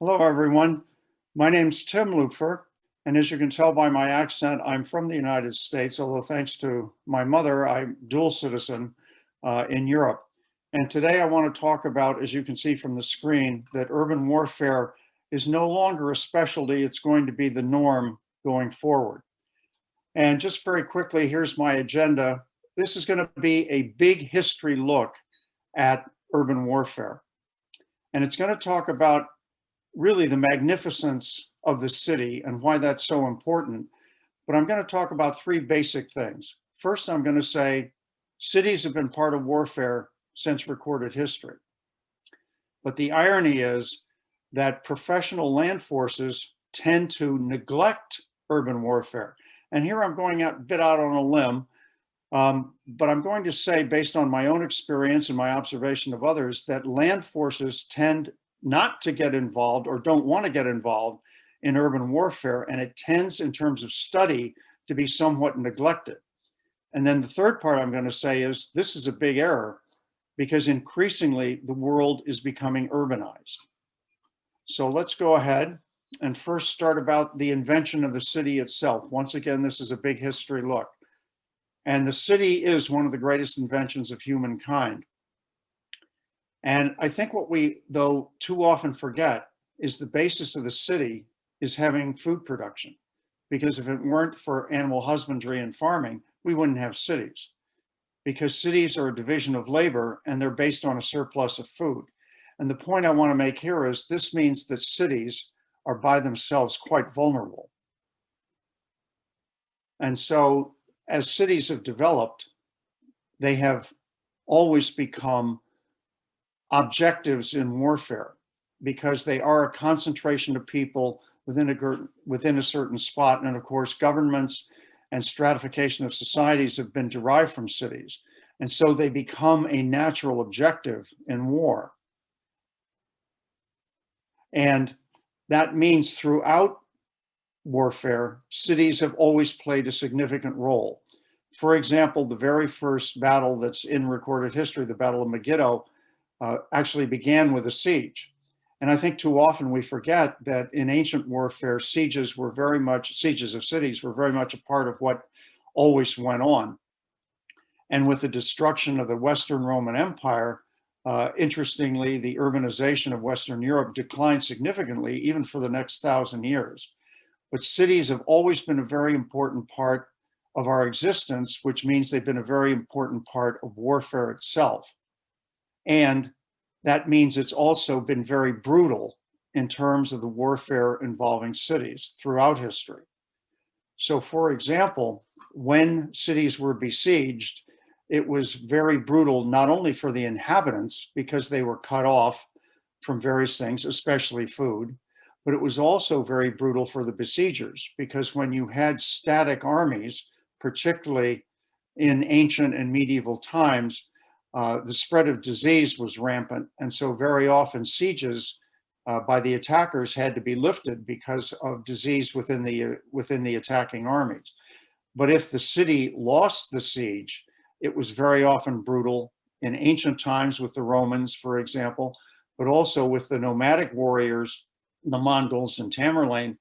Hello, everyone. My name's Tim Lupfer, and as you can tell by my accent, I'm from the United States, although thanks to my mother, I'm dual citizen in Europe. And today I want to talk about, as you can see from the screen, that urban warfare is no longer a specialty, it's going to be the norm going forward. And just very quickly, here's my agenda. This is going to be a big history look at urban warfare. And it's going to talk about really the magnificence of the city and why that's so important. But I'm going to talk about three basic things. First, I'm going to say cities have been part of warfare since recorded history. But the irony is that professional land forces tend to neglect urban warfare. And here I'm going a bit out on a limb, but I'm going to say, based on my own experience and my observation of others, that land forces tend not to get involved or don't want to get involved in urban warfare, and it tends, in terms of study, to be somewhat neglected. And then the third part I'm going to say is this is a big error because increasingly the world is becoming urbanized. So let's go ahead and first start about the invention of the city itself. Once again, this is a big history look. And the city is one of the greatest inventions of humankind. And I think what we, though, too often forget is the basis of the city is having food production. Because if it weren't for animal husbandry and farming, we wouldn't have cities. Because cities are a division of labor and they're based on a surplus of food. And the point I want to make here is this means that cities are by themselves quite vulnerable. And so as cities have developed, they have always become objectives in warfare because they are a concentration of people within a certain spot. And of course, governments and stratification of societies have been derived from cities. And so they become a natural objective in war. And that means throughout warfare, cities have always played a significant role. For example, the very first battle that's in recorded history, the Battle of Megiddo, actually began with a siege. And I think too often we forget that in ancient warfare, sieges of cities were very much a part of what always went on. And with the destruction of the Western Roman Empire, interestingly, the urbanization of Western Europe declined significantly, even for the next 1,000 years. But cities have always been a very important part of our existence, which means they've been a very important part of warfare itself. And that means it's also been very brutal in terms of the warfare involving cities throughout history. So for example, when cities were besieged, it was very brutal, not only for the inhabitants, because they were cut off from various things, especially food, but it was also very brutal for the besiegers, because when you had static armies, particularly in ancient and medieval times, the spread of disease was rampant. And so very often sieges by the attackers had to be lifted because of disease within the attacking armies. But if the city lost the siege, it was very often brutal in ancient times with the Romans, for example, but also with the nomadic warriors, the Mongols and Tamerlane,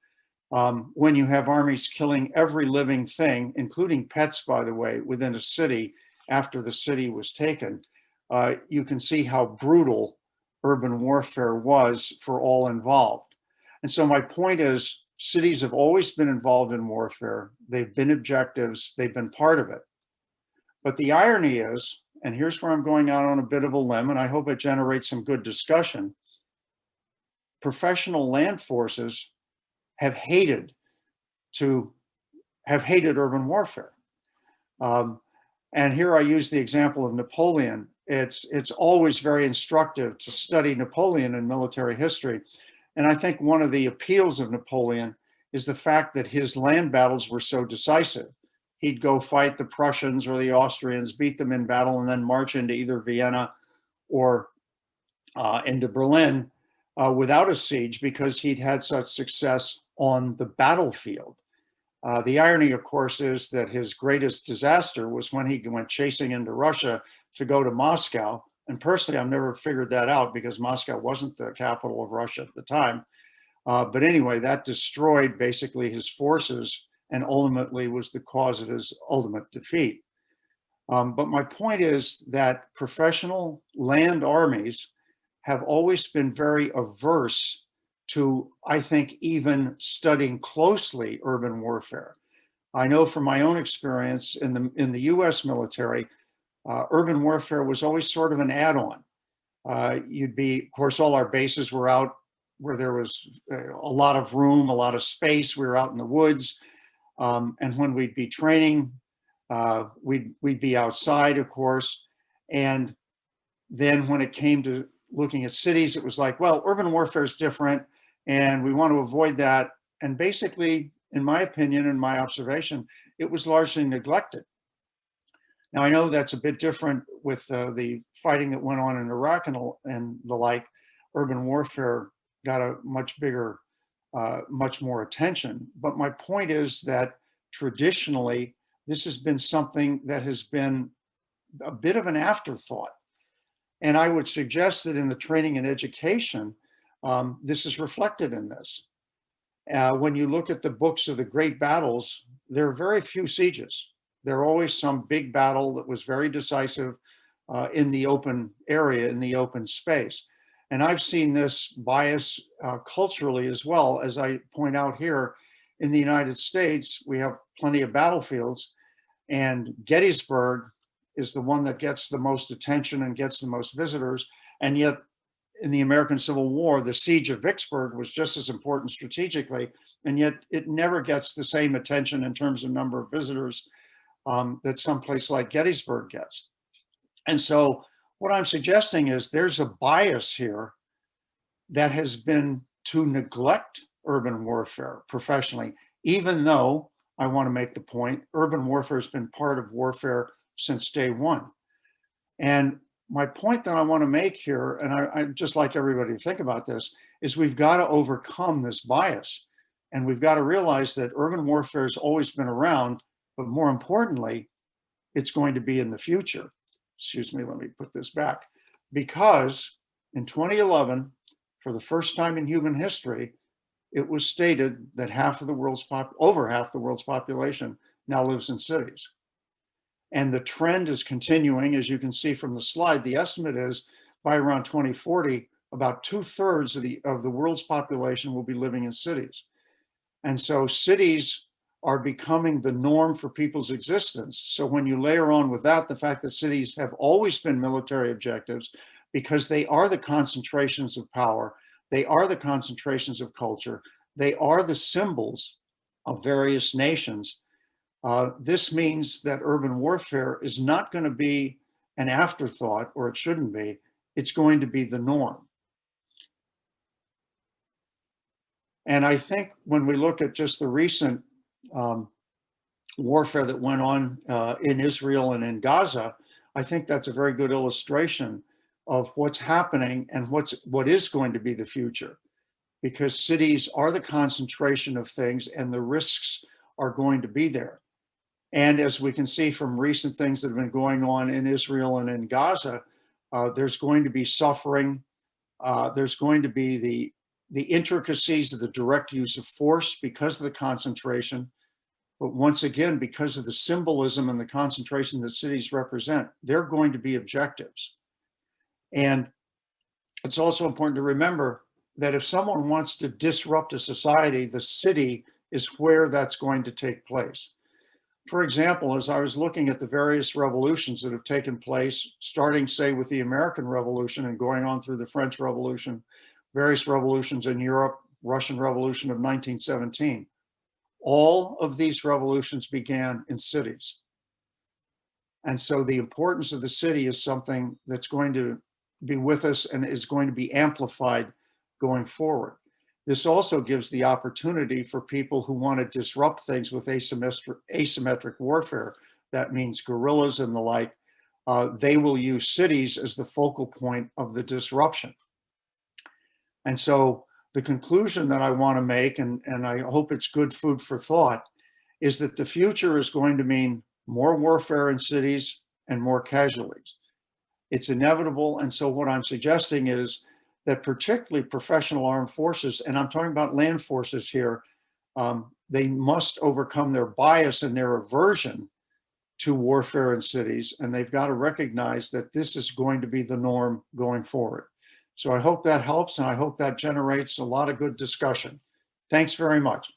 when you have armies killing every living thing, including pets, by the way, within a city after the city was taken, you can see how brutal urban warfare was for all involved. And so my point is, cities have always been involved in warfare. They've been objectives. They've been part of it. But the irony is, and here's where I'm going out on a bit of a limb, and I hope it generates some good discussion, professional land forces have hated urban warfare. And here I use the example of Napoleon. It's always very instructive to study Napoleon in military history. And I think one of the appeals of Napoleon is the fact that his land battles were so decisive. He'd go fight the Prussians or the Austrians, beat them in battle, and then march into either Vienna or into Berlin without a siege because he'd had such success on the battlefield. The irony, of course, is that his greatest disaster was when he went chasing into Russia to go to Moscow. And personally, I've never figured that out because Moscow wasn't the capital of Russia at the time. But anyway, that destroyed basically his forces and ultimately was the cause of his ultimate defeat. But my point is that professional land armies have always been very averse to, I think, even studying closely urban warfare. I know from my own experience in the US military, urban warfare was always sort of an add-on. Of course, all our bases were out where there was a lot of room, a lot of space. We were out in the woods. And when we'd be training, we'd be outside, of course. And then when it came to looking at cities, it was like, well, urban warfare is different and we want to avoid that. And basically, in my opinion and my observation, it was largely neglected. Now, I know that's a bit different with the fighting that went on in Iraq and the like. Urban warfare got a much bigger, much more attention. But my point is that traditionally, this has been something that has been a bit of an afterthought. And I would suggest that in the training and education, this is reflected in this. When you look at the books of the great battles, there are very few sieges. There are always some big battle that was very decisive in the open area, in the open space. And I've seen this bias culturally as well. As I point out here, in the United States, we have plenty of battlefields, and Gettysburg is the one that gets the most attention and gets the most visitors. And yet in the American Civil War, the siege of Vicksburg was just as important strategically, and yet it never gets the same attention in terms of number of visitors that some place like Gettysburg gets. And so what I'm suggesting is there's a bias here that has been to neglect urban warfare professionally, even though I want to make the point, urban warfare has been part of warfare since day one. And my point that I want to make here, and I just like everybody to think about this, is we've got to overcome this bias. And we've got to realize that urban warfare has always been around, but more importantly, it's going to be in the future. Excuse me, let me put this back. Because in 2011, for the first time in human history, it was stated that over half the world's population now lives in cities. And the trend is continuing, as you can see from the slide. The estimate is by around 2040, about 2/3 of the world's population will be living in cities. And so cities are becoming the norm for people's existence. So when you layer on with that, the fact that cities have always been military objectives because they are the concentrations of power, they are the concentrations of culture, they are the symbols of various nations. This means that urban warfare is not going to be an afterthought, or it shouldn't be. It's going to be the norm. And I think when we look at just the recent warfare that went on in Israel and in Gaza, I think that's a very good illustration of what's happening and what is going to be the future. Because cities are the concentration of things and the risks are going to be there. And as we can see from recent things that have been going on in Israel and in Gaza, there's going to be suffering. There's going to be the intricacies of the direct use of force because of the concentration. But once again, because of the symbolism and the concentration that cities represent, they're going to be objectives. And it's also important to remember that if someone wants to disrupt a society, the city is where that's going to take place. For example, as I was looking at the various revolutions that have taken place, starting, say, with the American Revolution and going on through the French Revolution, various revolutions in Europe, Russian Revolution of 1917, all of these revolutions began in cities. And so the importance of the city is something that's going to be with us and is going to be amplified going forward. This also gives the opportunity for people who want to disrupt things with asymmetric warfare. That means guerrillas and the like. They will use cities as the focal point of the disruption. And so the conclusion that I want to make, and I hope it's good food for thought, is that the future is going to mean more warfare in cities and more casualties. It's inevitable. And so what I'm suggesting is that particularly professional armed forces, and I'm talking about land forces here, they must overcome their bias and their aversion to warfare in cities, and they've got to recognize that this is going to be the norm going forward. So I hope that helps, and I hope that generates a lot of good discussion. Thanks very much.